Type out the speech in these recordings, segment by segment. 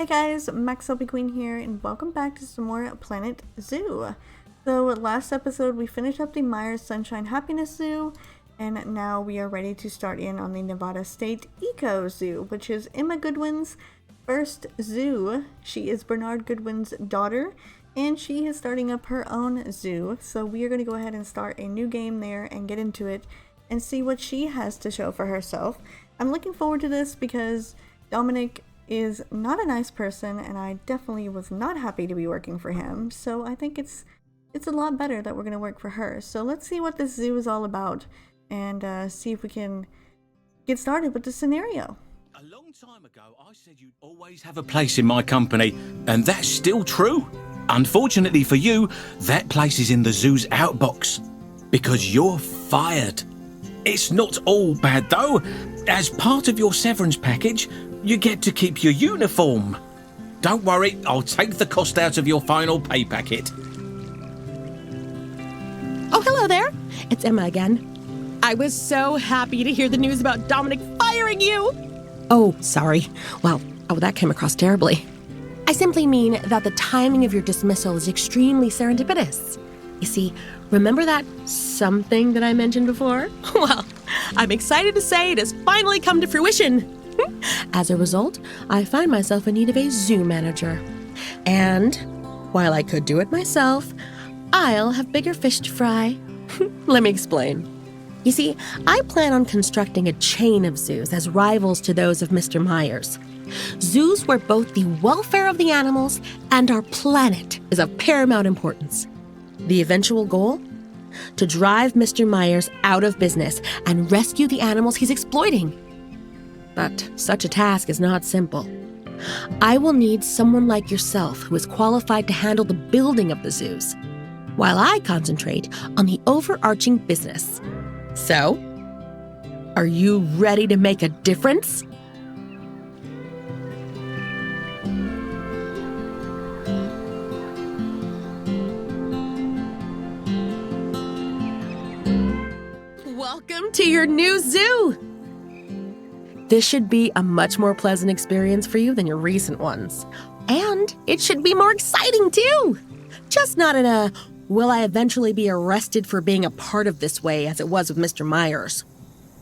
Hey guys, MaxLPQueen here, and welcome back to some more Planet Zoo. So last episode we finished up the Myers Sunshine Happiness Zoo, and now we are ready to start in on the Nevada State Eco Zoo, which is Emma Goodwin's first zoo. She is Bernard Goodwin's daughter, and she is starting up her own zoo. So we are going to go ahead and start a new game there and get into it and see what she has to show for herself. I'm looking forward to this because Dominic is not a nice person, and I definitely was not happy to be working for him. So I think it's a lot better that we're going to work for her. So let's see what this zoo is all about and see if we can get started with the scenario. A long time ago, I said you'd always have a place in my company, and that's still true. Unfortunately for you, that place is in the zoo's outbox because you're fired. It's not all bad though. As part of your severance package, you get to keep your uniform. Don't worry, I'll take the cost out of your final pay packet. Oh, hello there. It's Emma again. I was so happy to hear the news about Dominic firing you. Oh, sorry. Well, that came across terribly. I simply mean that the timing of your dismissal is extremely serendipitous. You see, remember that something that I mentioned before? Well, I'm excited to say it has finally come to fruition. As a result, I find myself in need of a zoo manager. And while I could do it myself, I'll have bigger fish to fry. Let me explain. You see, I plan on constructing a chain of zoos as rivals to those of Mr. Myers. Zoos where both the welfare of the animals and our planet is of paramount importance. The eventual goal? To drive Mr. Myers out of business and rescue the animals he's exploiting. But such a task is not simple. I will need someone like yourself who is qualified to handle the building of the zoos, while I concentrate on the overarching business. So, are you ready to make a difference? Welcome to your new zoo! This should be a much more pleasant experience for you than your recent ones. And it should be more exciting too! Just not in a, will I eventually be arrested for being a part of this way as it was with Mr. Myers.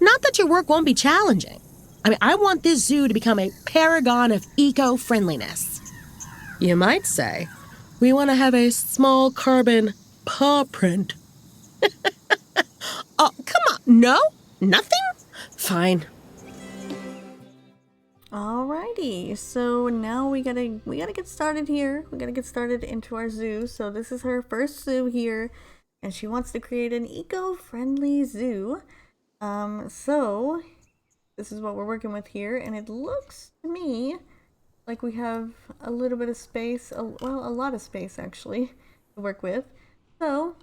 Not that your work won't be challenging. I want this zoo to become a paragon of eco-friendliness. You might say, we want to have a small carbon paw print. Oh, come on. No? Nothing? Fine. Alrighty, so now we gotta get started here. We gotta get started into our zoo. So this is her first zoo here, and she wants to create an eco-friendly zoo. So this is what we're working with here, and it looks to me like we have a little bit of space, a lot of space actually, to work with. So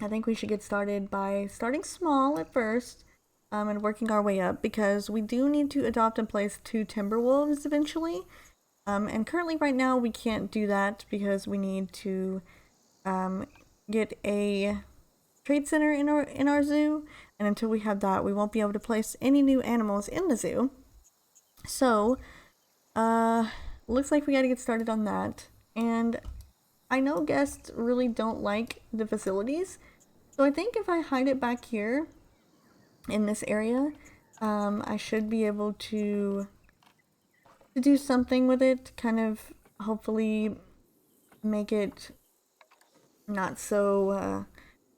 I think we should get started by starting small at first. And working our way up, because we do need to adopt and place 2 timber wolves eventually. And currently right now we can't do that because we need to get a trade center in our zoo, and until we have that, we won't be able to place any new animals in the zoo. So looks like we got to get started on that. And I know guests really don't like the facilities, so I think if I hide it back here in this area, I should be able to do something with it, kind of hopefully make it not so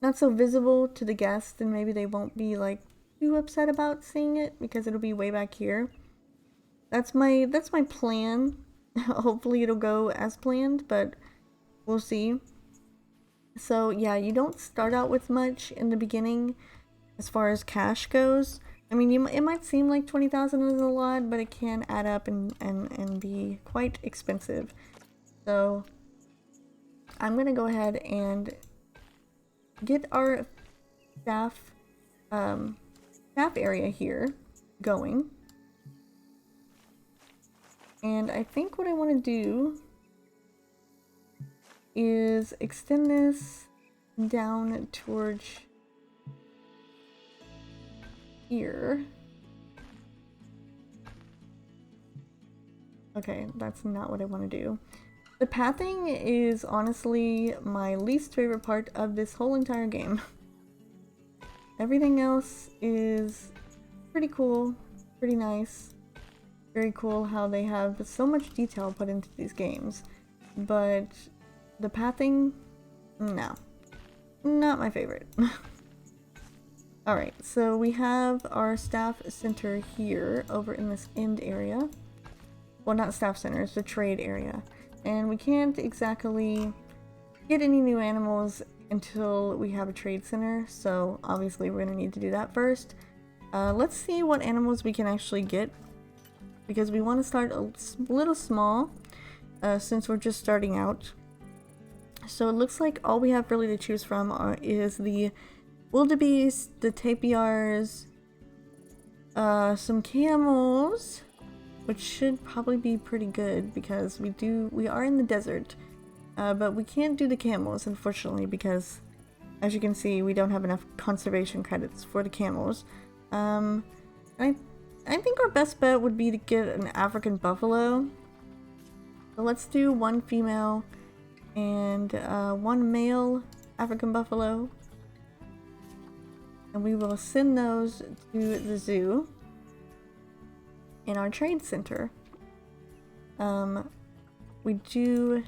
visible to the guests, and maybe they won't be like too upset about seeing it because it'll be way back here. That's my plan. Hopefully it'll go as planned, but we'll see. So yeah, you don't start out with much in the beginning as far as cash goes. I mean, it might seem like 20,000 is a lot, but it can add up and be quite expensive. So I'm gonna go ahead and get our staff area here going. And I think what I want to do is extend this down towards here. Okay, that's not what I want to do. The pathing is honestly my least favorite part of this whole entire game. Everything else is pretty cool, pretty nice. Very cool how they have so much detail put into these games. But the pathing, no. Not my favorite. Alright, so we have our staff center here over in this end area. Well, not staff center, it's the trade area. And we can't exactly get any new animals until we have a trade center, so obviously we're going to need to do that first. Let's see what animals we can actually get, because we want to start a little small since we're just starting out. So it looks like all we have really to choose from is the wildebeest, the tapirs, some camels, which should probably be pretty good because we are in the desert, but we can't do the camels unfortunately because, as you can see, we don't have enough conservation credits for the camels. I think our best bet would be to get an African buffalo. So let's do one female and one male African buffalo, and we will send those to the zoo in our trade center. We do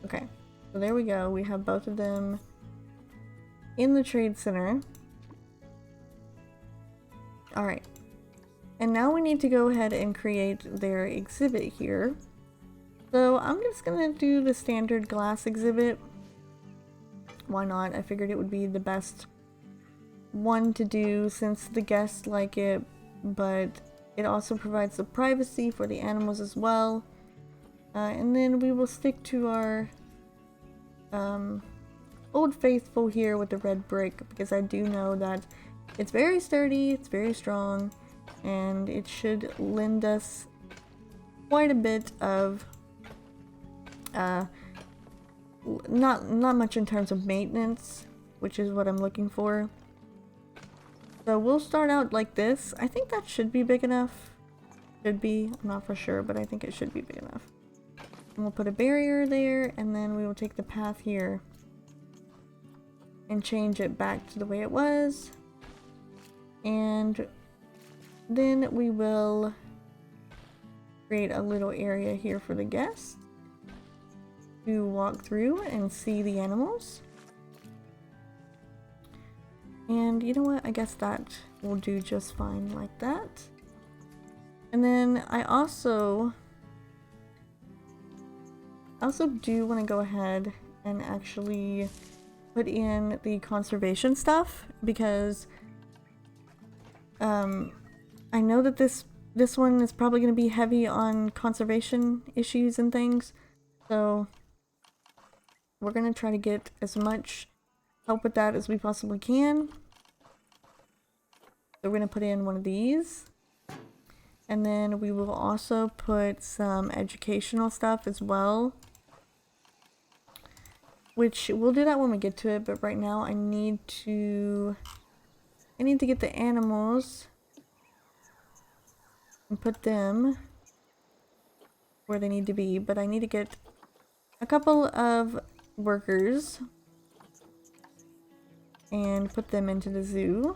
okay, so there we go. We have both of them in the trade center. Alright, and now we need to go ahead and create their exhibit here. So I'm just gonna do the standard glass exhibit. Why not? I figured it would be the best one to do since the guests like it, but it also provides the privacy for the animals as well. And then we will stick to our Old Faithful here with the red brick, because I do know that it's very sturdy, it's very strong, and it should lend us quite a bit of not much in terms of maintenance, which is what I'm looking for. So we'll start out like this. I think that should be big enough. Should be, I'm not for sure, but I think it should be big enough. And we'll put a barrier there, and then we will take the path here and change it back to the way it was. And then we will create a little area here for the guests to walk through and see the animals. And you know what? I guess that will do just fine like that. And then I also do want to go ahead and actually put in the conservation stuff, because I know that this one is probably going to be heavy on conservation issues and things, so we're going to try to get as much help with that as we possibly can. So we're going to put in one of these, and then we will also put some educational stuff as well, which we'll do that when we get to it. But right now I need to get the animals and put them where they need to be, but I need to get a couple of workers and put them into the zoo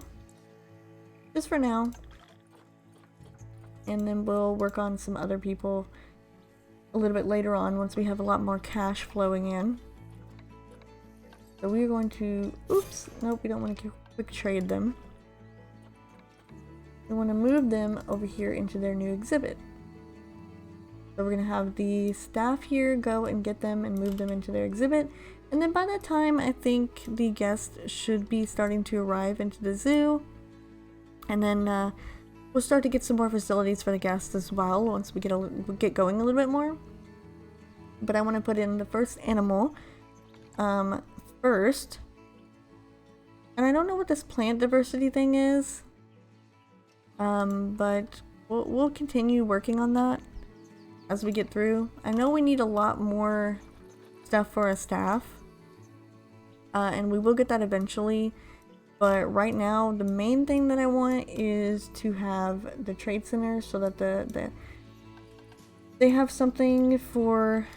just for now, and then we'll work on some other people a little bit later on once we have a lot more cash flowing in. So we're going to, oops, nope, we don't want to quick trade them. We want to move them over here into their new exhibit. So we're going to have the staff here go and get them and move them into their exhibit. And then by that time, I think the guests should be starting to arrive into the zoo. And then we'll start to get some more facilities for the guests as well once we get going a little bit more. But I want to put in the first animal first. And I don't know what this plant diversity thing is. But we'll continue working on that as we get through. I know we need a lot more stuff for our staff, and we will get that eventually, But right now, the main thing that I want is to have the trade center so that they have something for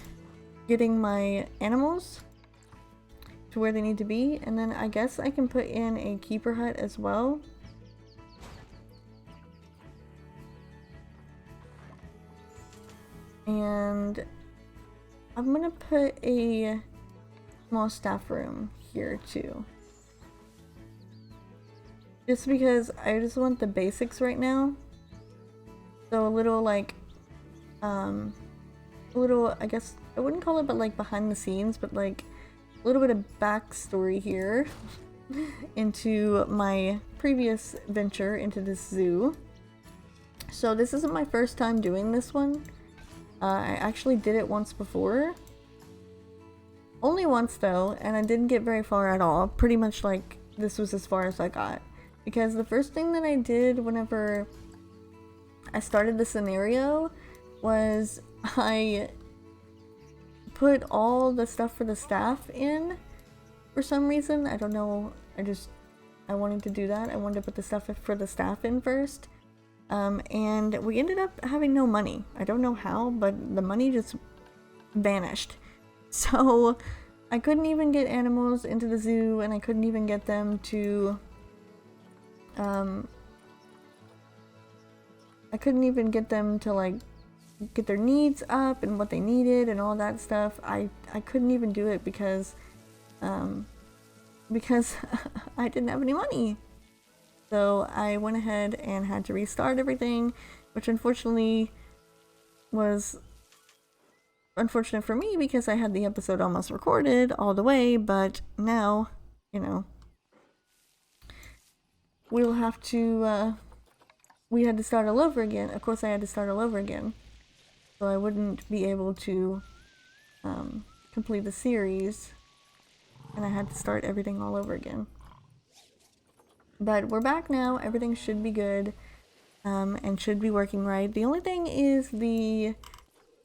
getting my animals to where they need to be. And then I guess I can put in a keeper hut as well. And I'm gonna put a small staff room here too. Just because I just want the basics right now. So a little like, a little, I guess, I wouldn't call it, but like behind the scenes, but like a little bit of backstory here into my previous venture into this zoo. So this isn't my first time doing this one. I actually did it once before. Only once though, and I didn't get very far at all. Pretty much like this was as far as I got. Because the first thing that I did whenever I started the scenario was I put all the stuff for the staff in for some reason. I don't know, I wanted to do that. I wanted to put the stuff for the staff in first. And we ended up having no money. I don't know how, but the money just vanished. So I couldn't even get animals into the zoo, and I couldn't even get them to I couldn't even get them to like get their needs up and what they needed and all that stuff. I couldn't even do it because I didn't have any money. So I went ahead and had to restart everything, which unfortunately was unfortunate for me because I had the episode almost recorded all the way, but now, you know, we'll have to, we had to start all over again. Of course I had to start all over again. So I wouldn't be able to complete the series, and I had to start everything all over again. But we're back now, everything should be good, and should be working right. The only thing is the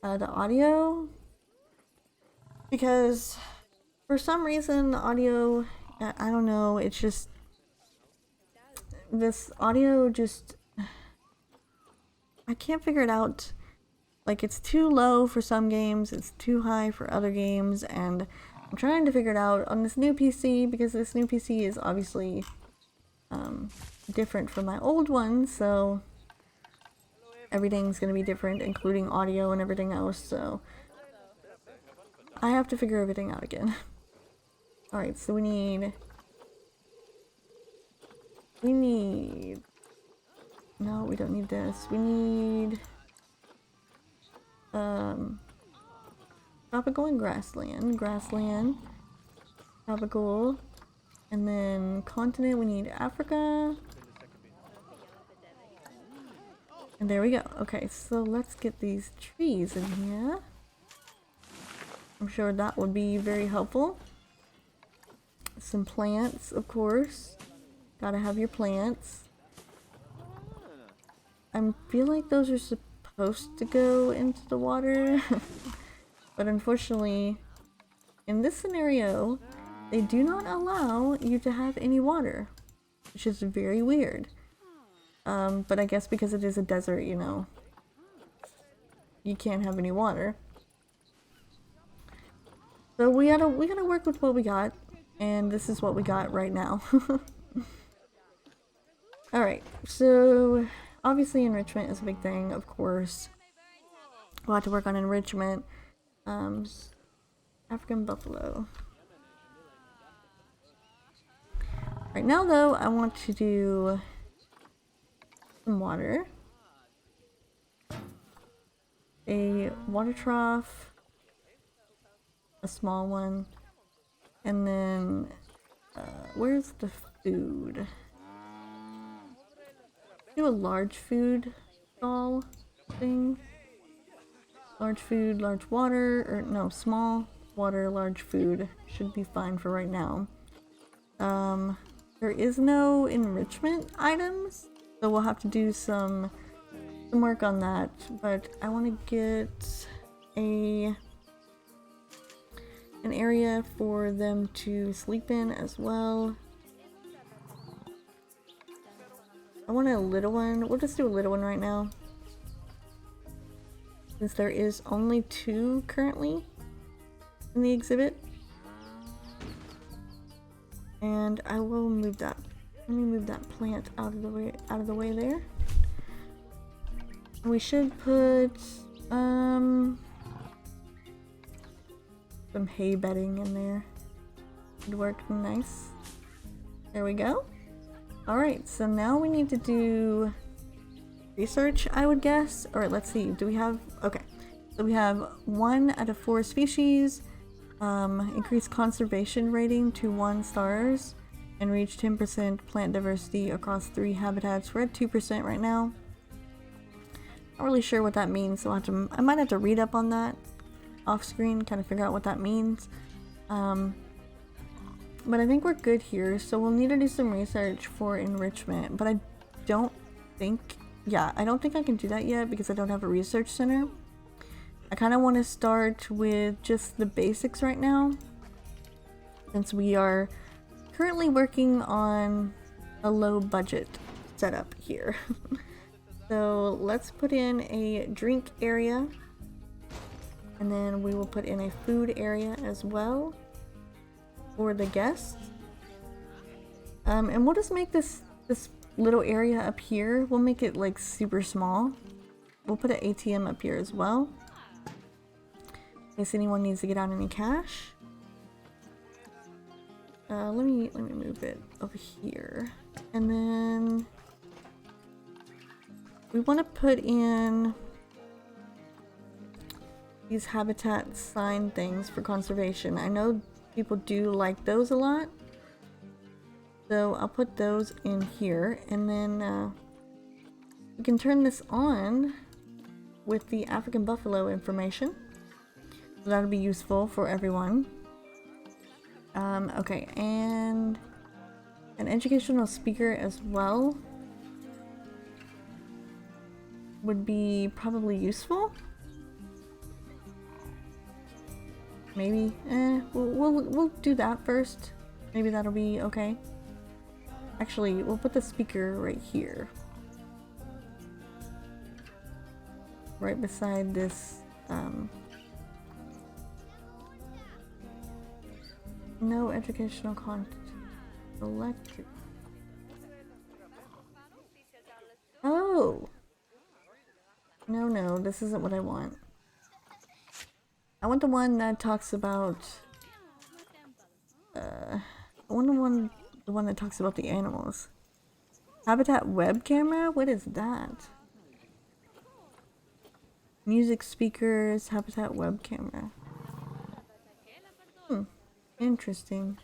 audio, because for some reason the audio, I don't know, it's just, this audio just, I can't figure it out. Like, it's too low for some games, it's too high for other games, and I'm trying to figure it out on this new PC, because this new PC is obviously different from my old one, so everything's gonna be different, including audio and everything else, so I have to figure everything out again. Alright, so we need, no, we don't need this. We need tropical and grassland, tropical, and then continent we need Africa. And there we go. Okay, so let's get these trees in here. I'm sure that would be very helpful. Some plants, of course. Gotta have your plants. I feel like those are supposed to go into the water. But unfortunately, in this scenario, they do not allow you to have any water. Which is very weird. But I guess because it is a desert, you know, you can't have any water. So we gotta work with what we got, and this is what we got right now. Alright, so obviously enrichment is a big thing, of course. We'll have to work on enrichment. African buffalo. Right now though, I want to do some water. A water trough. A small one. And then, where's the food? Do a large food stall thing. Large food, large water, or no, small water, large food. Should be fine for right now. There is no enrichment items, so we'll have to do some work on that. But I want to get an area for them to sleep in as well. I want a little one. We'll just do a little one right now. Since there is only 2 currently in the exhibit. And I will move that. Let me move that plant out of the way there. We should put some hay bedding in there. Would work nice. There we go. Alright, so now we need to do research, I would guess. Or let's see, do we have... Okay, so we have 1 out of 4 species, increase conservation rating to 1 stars, and reach 10% plant diversity across 3 habitats. We're at 2% right now. Not really sure what that means, so I might have to read up on that off screen, kind of figure out what that means. But I think we're good here, so we'll need to do some research for enrichment. But I don't think I can do that yet because I don't have a research center. I kind of want to start with just the basics right now, since we are currently working on a low budget setup here. So let's put in a drink area, and then we will put in a food area as well for the guests. And we'll just make this little area up here, we'll make it like super small. We'll put an ATM up here as well, in case anyone needs to get out any cash. Let me move it over here, and then we want to put in these habitat sign things for conservation. I know people do like those a lot, so I'll put those in here, and then we can turn this on with the African buffalo information. So that'll be useful for everyone. Okay, and an educational speaker as well would be probably useful. Maybe, we'll do that first. Maybe that'll be okay. Actually, we'll put the speaker right here. Right beside this, no educational content. Select. Oh! No, this isn't what I want. I want the one that talks about, I want the one that talks about the animals. Habitat web camera? What is that? Music speakers, habitat web camera. Interesting.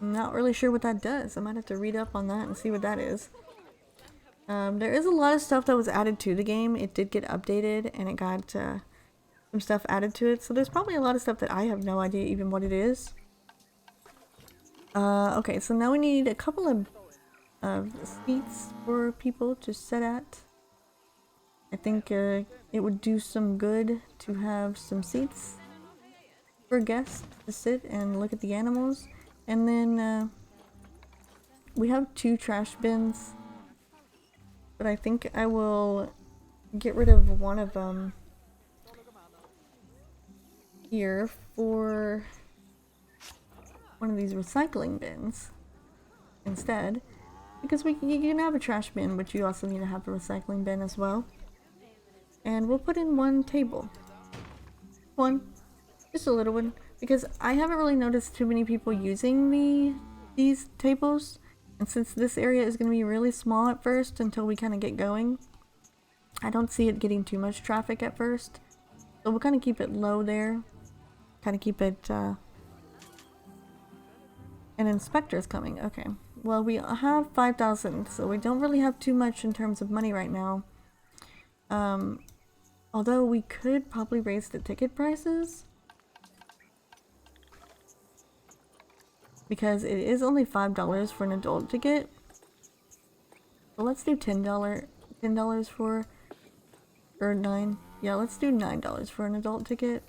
I'm not really sure what that does. I might have to read up on that and see what that is. There is a lot of stuff that was added to the game. It did get updated and it got some stuff added to it. So there's probably a lot of stuff that I have no idea even what it is. Okay, so now we need a couple of seats for people to sit at. I think it would do some good to have some seats for guests to sit and look at the animals. And then we have 2 trash bins, but I think I will get rid of one of them here for one of these recycling bins instead, because you can have a trash bin, but you also need to have a recycling bin as well. And we'll put in 1 table. Just a little one, because I haven't really noticed too many people using these tables, and since this area is going to be really small at first until we kind of get going, I don't see it getting too much traffic at first. So we'll kind of keep it low there, kind of keep it, an inspector's coming. Okay, well, we have 5,000, so we don't really have too much in terms of money right now. Although we could probably raise the ticket prices, because it is only $5 for an adult ticket. So let's do $10 for, or 9. Yeah, let's do $9 for an adult ticket.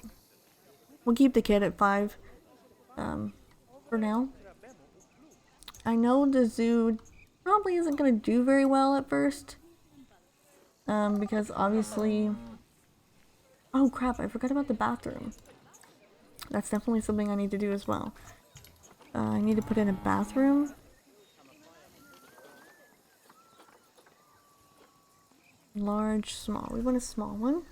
We'll keep the kid at 5 for now. I know the zoo probably isn't gonna do very well at first. Because obviously... Oh crap, I forgot about the bathroom. That's definitely something I need to do as well. I need to put in a bathroom. Large, small. We want a small one.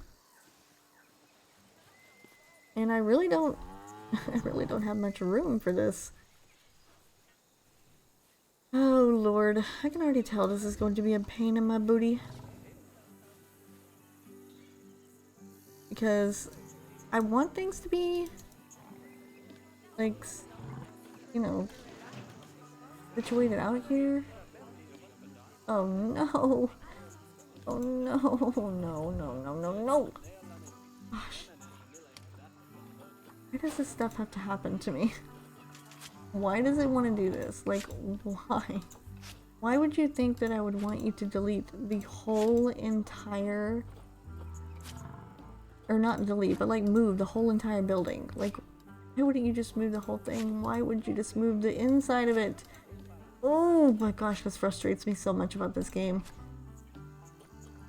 And I really don't I really don't have much room for this. Oh lord, I can already tell this is going to be a pain in my booty. Because I want things to be like, you know, situated out here. Oh no. Oh no, no. Gosh. Why does this stuff have to happen to me? Why does it want to do this? Like, why? Why would you think that I would want you to delete the whole entire... Or not delete, but like move the whole entire building? Like, why wouldn't you just move the whole thing? Why would you just move the inside of it? Oh my gosh, this frustrates me so much about this game.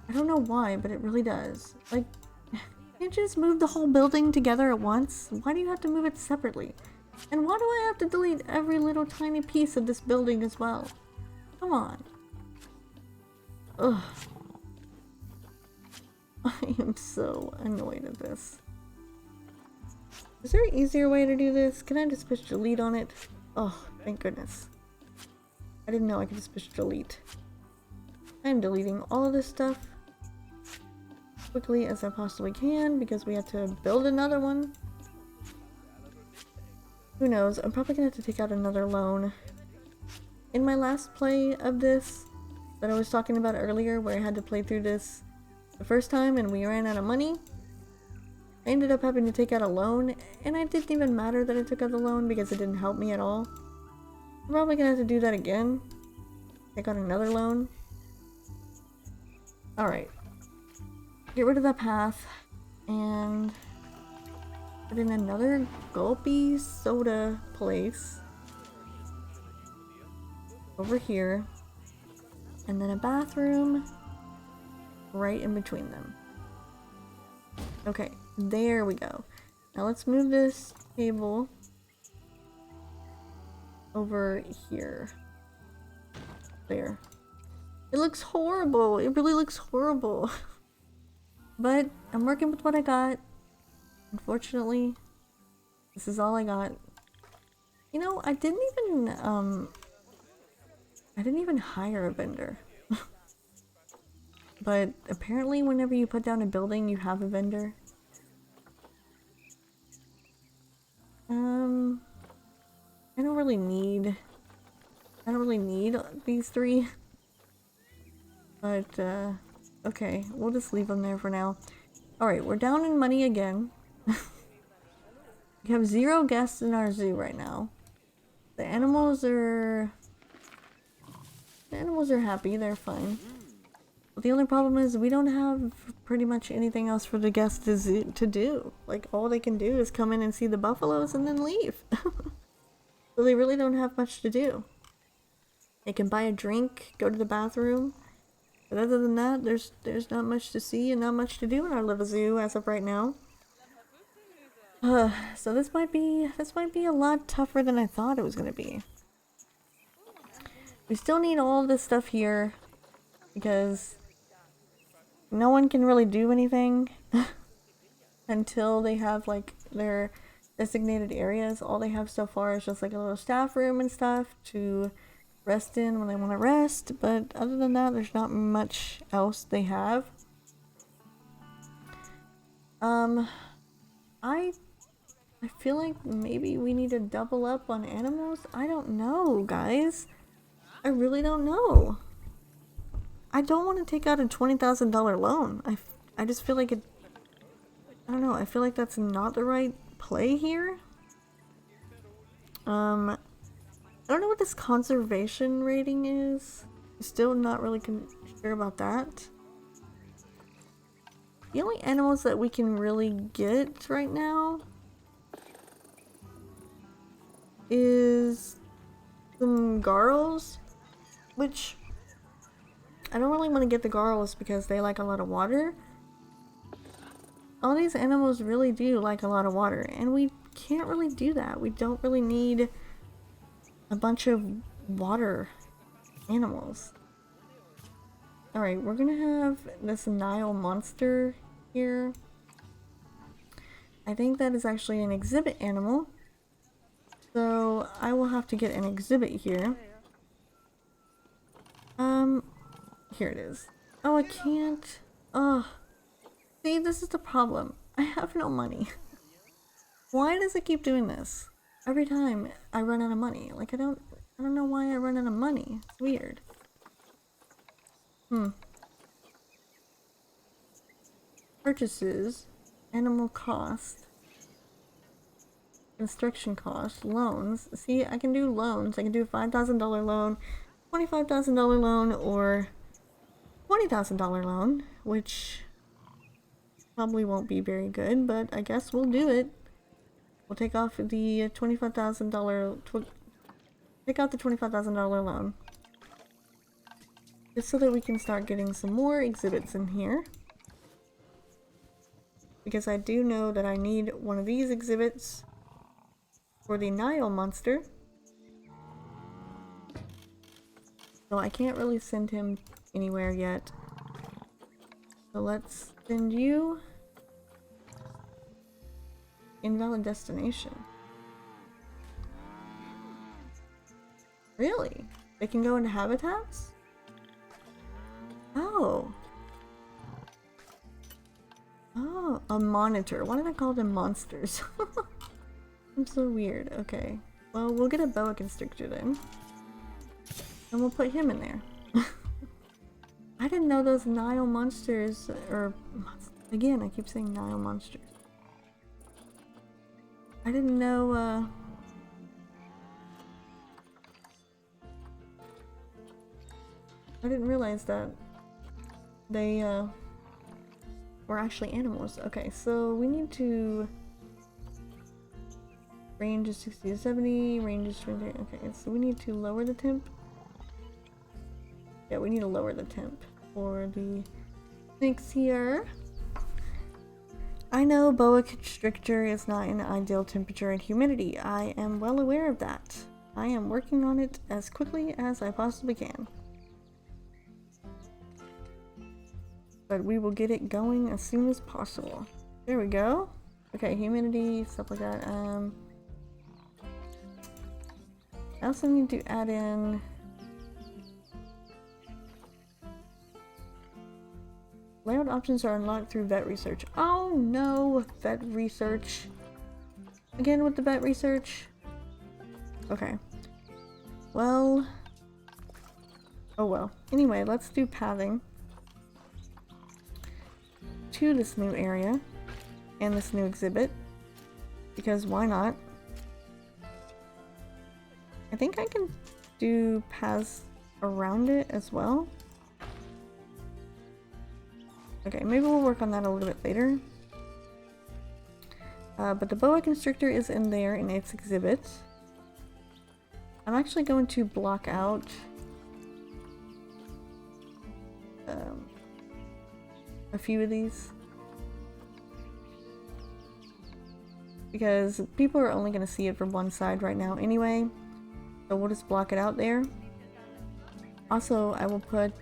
I don't know why, but it really does. Like, can't you just move the whole building together at once? Why do you have to move it separately? And why do I have to delete every little tiny piece of this building as well? Come on. Ugh. I am so annoyed at this. Is there an easier way to do this? Can I just push delete on it? Oh, thank goodness. I didn't know I could just push delete. I'm deleting all of this stuff quickly as I possibly can because we have to build another one. Who knows? I'm probably gonna have to take out another loan. In my last play of this that I was talking about earlier, where I had to play through this the first time and we ran out of money, I ended up having to take out a loan, and it didn't even matter that I took out the loan because it didn't help me at all. I'm probably gonna have to do that again. Take out another loan. Alright. Get rid of that path and put in another gulpy soda place over here, and then a bathroom right in between them. Okay, there we go. Now let's move this table over here. There. It looks horrible. It really looks horrible. But I'm working with what I got. Unfortunately, this is all I got. You know, I didn't even hire a vendor. But apparently whenever you put down a building, you have a vendor. I don't really need these three. But, okay, we'll just leave them there for now. Alright, we're down in money again. We have 0 guests in our zoo right now. The animals are happy, they're fine. But the only problem is we don't have pretty much anything else for the guests to do. Like, all they can do is come in and see the buffaloes and then leave. So they really don't have much to do. They can buy a drink, go to the bathroom. But other than that, there's not much to see and not much to do in our little zoo as of right now. So this might be a lot tougher than I thought it was gonna be. We still need all this stuff here because no one can really do anything until they have like their designated areas. All they have so far is just like a little staff room and stuff to rest in when they want to rest, but other than that, there's not much else they have. I feel like maybe we need to double up on animals. I don't know, guys. I really don't know. I don't want to take out a $20,000 loan. I just feel like it. I don't know. I feel like that's not the right play here. I don't know what this conservation rating is. I'm still not really sure about that. The only animals that we can really get right now is some garls which I don't really want to get the garrels because they like a lot of water. All these animals really do like a lot of water, and we can't really do that. We don't really need a bunch of water animals. Alright, we're gonna have this Nile monster here. I think that is actually an exhibit animal. So I will have to get an exhibit here. Here it is. Oh, I can't. Oh, see, this is the problem. I have no money. Why does it keep doing this? Every time I run out of money. Like, I don't know why I run out of money. It's weird. Purchases, animal cost, construction cost, loans. See, I can do loans. I can do a $5,000 loan, $25,000 loan, or $20,000 loan, which probably won't be very good, but I guess we'll do it. We'll take off the $25,000, take out the $25,000 loan. Just so that we can start getting some more exhibits in here. Because I do know that I need one of these exhibits for the Nile monster. So I can't really send him anywhere yet. So let's send you invalid destination. Really? They can go into habitats? Oh. Oh, a monitor. Why did I call them monsters? I'm so weird. Okay. Well, we'll get a boa constrictor then. And we'll put him in there. I didn't know those Nile monsters, or again, I keep saying Nile monsters. I didn't know, I didn't realize that they, were actually animals. Okay, so we need to... Range is 60 to 70, range is 20. Okay, so we need to lower the temp. Yeah, we need to lower the temp for the snakes here. I know boa constrictor is not an ideal temperature and humidity. I am well aware of that. I am working on it as quickly as I possibly can. But we will get it going as soon as possible. There we go. Okay, humidity, stuff like that. I also need to add in layout options are unlocked through vet research. Oh no, vet research. Again with the vet research. Okay. Well. Oh well. Anyway, let's do pathing to this new area and this new exhibit. Because why not? I think I can do paths around it as well. Okay, maybe we'll work on that a little bit later. But the boa constrictor is in there in its exhibit. I'm actually going to block out a few of these. Because people are only going to see it from one side right now anyway. So we'll just block it out there. Also, I will put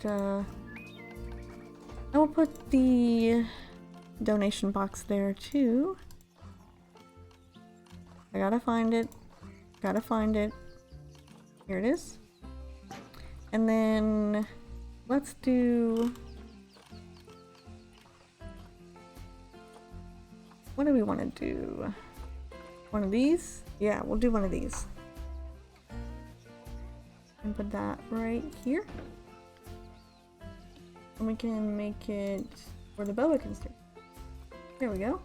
the donation box there too. I gotta find it. Gotta find it. Here it is. And then let's do... What do we want to do? One of these? Yeah, we'll do one of these. And put that right here. And we can make it for the boa constrictor. There we go.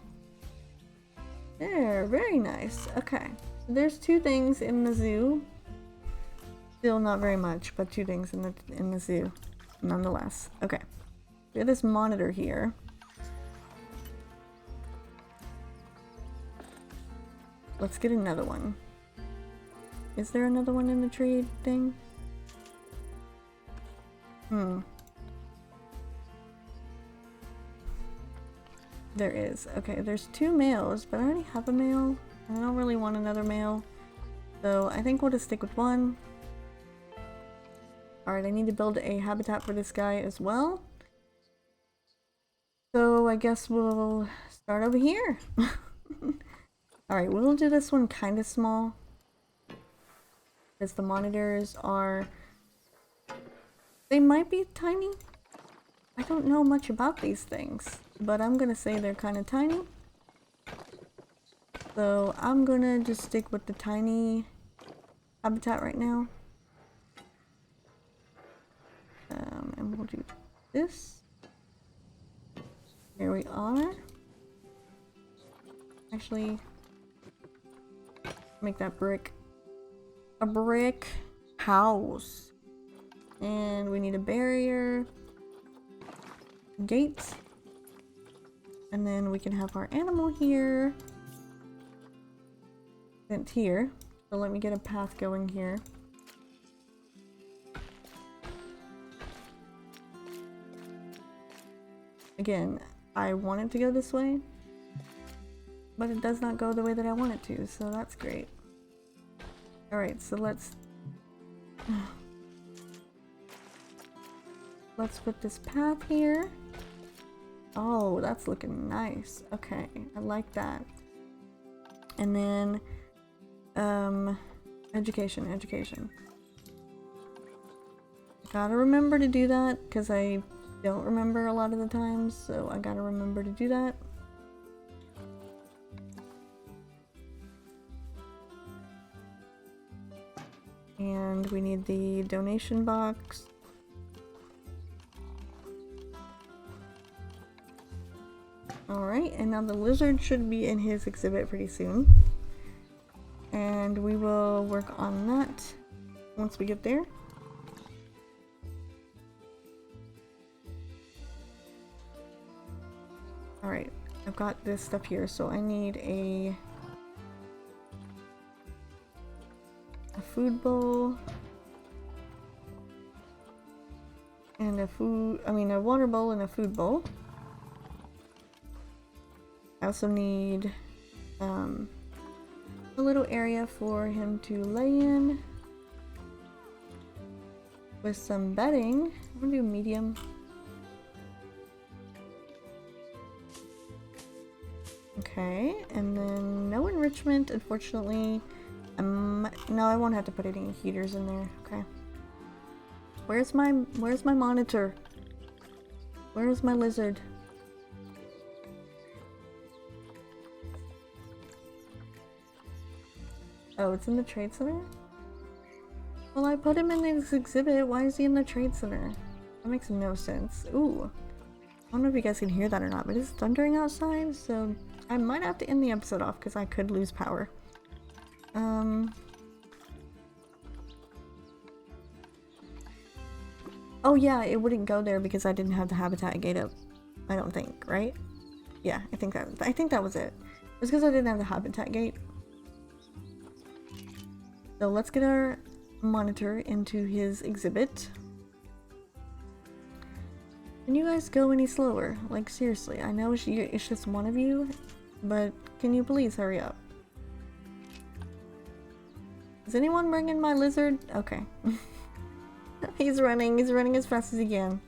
There, very nice. Okay, so there's two things in the zoo. Still not very much, but two things in the zoo, nonetheless. Okay, we have this monitor here. Let's get another one. Is there another one in the trade thing? There is. Okay, there's 2 males, but I already have a male. I don't really want another male. So I think we'll just stick with 1. Alright, I need to build a habitat for this guy as well. So I guess we'll start over here. Alright, we'll do this one kind of small. Because the monitors are... They might be tiny. I don't know much about these things, but I'm gonna say they're kind of tiny. So I'm gonna just stick with the tiny habitat right now. And we'll do this. Here we are. Actually, make that brick. A brick house. And we need a barrier. Gates. And then we can have our animal here. Sent here. So let me get a path going here. Again, I want it to go this way, but it does not go the way that I want it to, so that's great. Alright, so let's put this path here. Oh, that's looking nice. Okay, I like that. And then education. I gotta remember to do that because I don't remember a lot of the times, so I gotta remember to do that. And we need the donation box. Alright, and now the lizard should be in his exhibit pretty soon. And we will work on that once we get there. Alright, I've got this stuff here, so I need a food bowl and a water bowl and a food bowl. I also need a little area for him to lay in with some bedding. I'm gonna do medium. Okay, and then no enrichment, unfortunately. No, I won't have to put any heaters in there. Okay. Where's my monitor? Where's my lizard? Oh, it's in the trade center? Well, I put him in this exhibit. Why is he in the trade center? That makes no sense. Ooh. I don't know if you guys can hear that or not, but it's thundering outside, so I might have to end the episode off because I could lose power. Oh yeah, it wouldn't go there because I didn't have the habitat gate up. I don't think, right? Yeah, I think that was it. It was because I didn't have the habitat gate. So let's get our monitor into his exhibit. Can you guys go any slower? Like seriously, I know it's just one of you, but can you please hurry up? Is anyone bringing my lizard? Okay. He's running as fast as he can.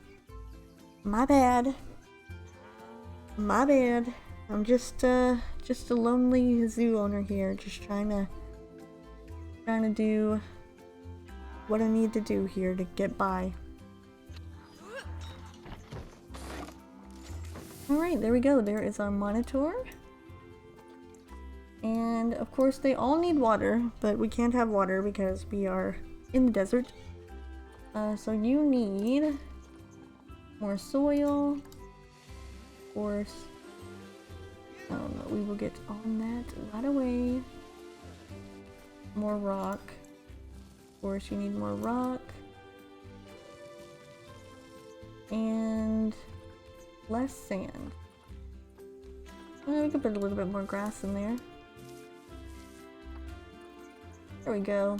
My bad. My bad. I'm just a lonely zoo owner here, just trying to do what I need to do here to get by. Alright, there we go. There is our monitor. And of course they all need water, but we can't have water because we are in the desert. So you need more soil, of course. We will get on that right away. More rock. Of course, you need more rock. And less sand. We could put a little bit more grass in there. There we go.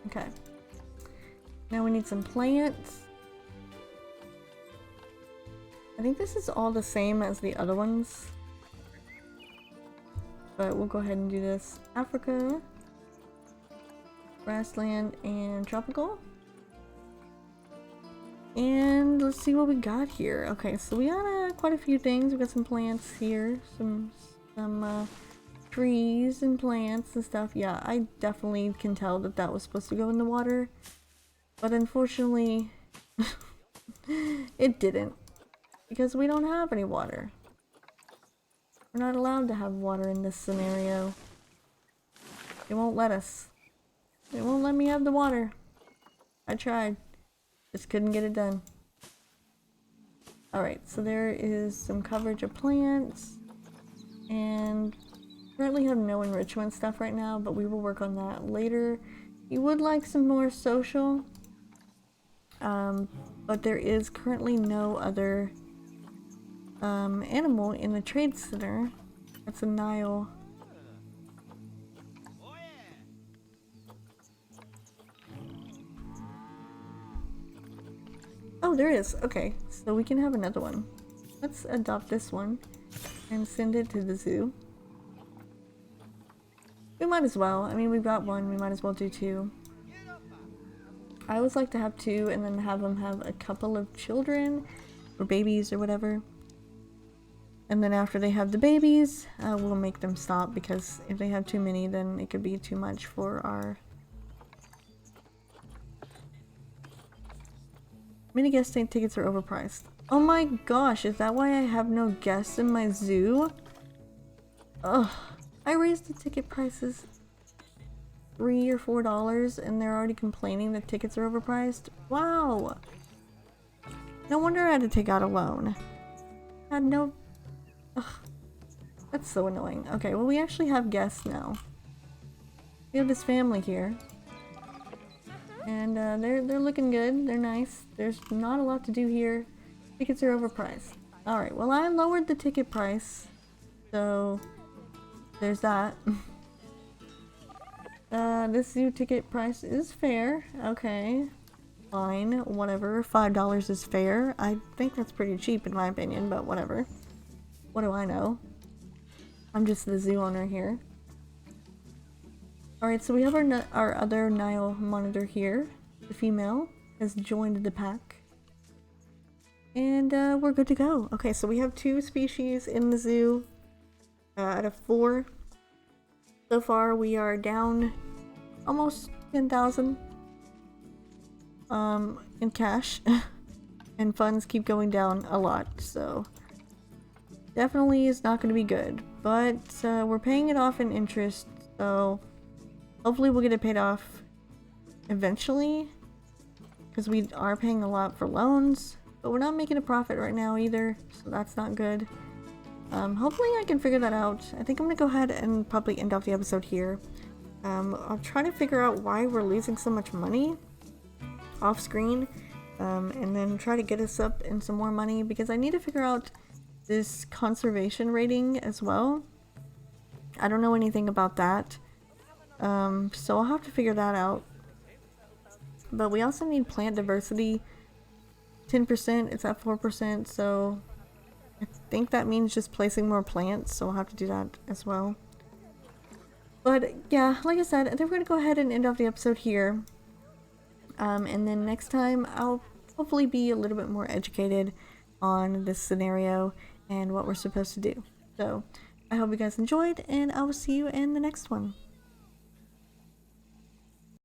Okay. Now we need some plants. I think this is all the same as the other ones. But we'll go ahead and do this. Africa, grassland, and tropical. And let's see what we got here. Okay, so we got quite a few things. We got some plants here, some trees and plants and stuff. Yeah, I definitely can tell that that was supposed to go in the water, but unfortunately, it didn't because we don't have any water. We're not allowed to have water in this scenario. It won't let us. It won't let me have the water. I tried. Just couldn't get it done. Alright, so there is some coverage of plants. And currently have no enrichment stuff right now, but we will work on that later. You would like some more social. But there is currently no other animal in the trade center. That's a Nile. Oh, there is. Okay, so we can have another one. Let's adopt this one and send it to the zoo. We might as well. I mean, we've got one. We might as well do two. I always like to have two and then have them have a couple of children or babies or whatever. And then after they have the babies, we'll make them stop because if they have too many, then it could be too much for our... Many guest tickets are overpriced. Oh my gosh, is that why I have no guests in my zoo? Ugh. I raised the ticket prices $3 or $4 and they're already complaining that tickets are overpriced? Wow! No wonder I had to take out a loan. I had no... Ugh. That's so annoying. Okay, well we actually have guests now. We have this family here. And they're looking good. They're nice. There's not a lot to do here. Tickets are overpriced. Alright, well I lowered the ticket price. So there's that. This zoo ticket price is fair. Okay. Fine. Whatever. $5 is fair. I think that's pretty cheap in my opinion, but whatever. What do I know? I'm just the zoo owner here. Alright, so we have our other Nile monitor here. The female has joined the pack. And we're good to go. Okay, so we have 2 species in the zoo out of 4. So far we are down almost 10,000 in cash. And funds keep going down a lot, so definitely is not going to be good. But we're paying it off in interest, so hopefully we'll get it paid off eventually, because we are paying a lot for loans, but we're not making a profit right now either, so that's not good. Hopefully I can figure that out. I think I'm gonna go ahead and probably end off the episode here. I'll try to figure out why we're losing so much money off screen, and then try to get us up in some more money, because I need to figure out this conservation rating as well. I don't know anything about that. So I'll have to figure that out. But we also need plant diversity 10%. It's at 4%, so I think that means just placing more plants, so I'll have to do that as well. But yeah, like I said, I think we're gonna go ahead and end off the episode here. And then next time I'll hopefully be a little bit more educated on this scenario and what we're supposed to do. So I hope you guys enjoyed, and I will see you in the next one.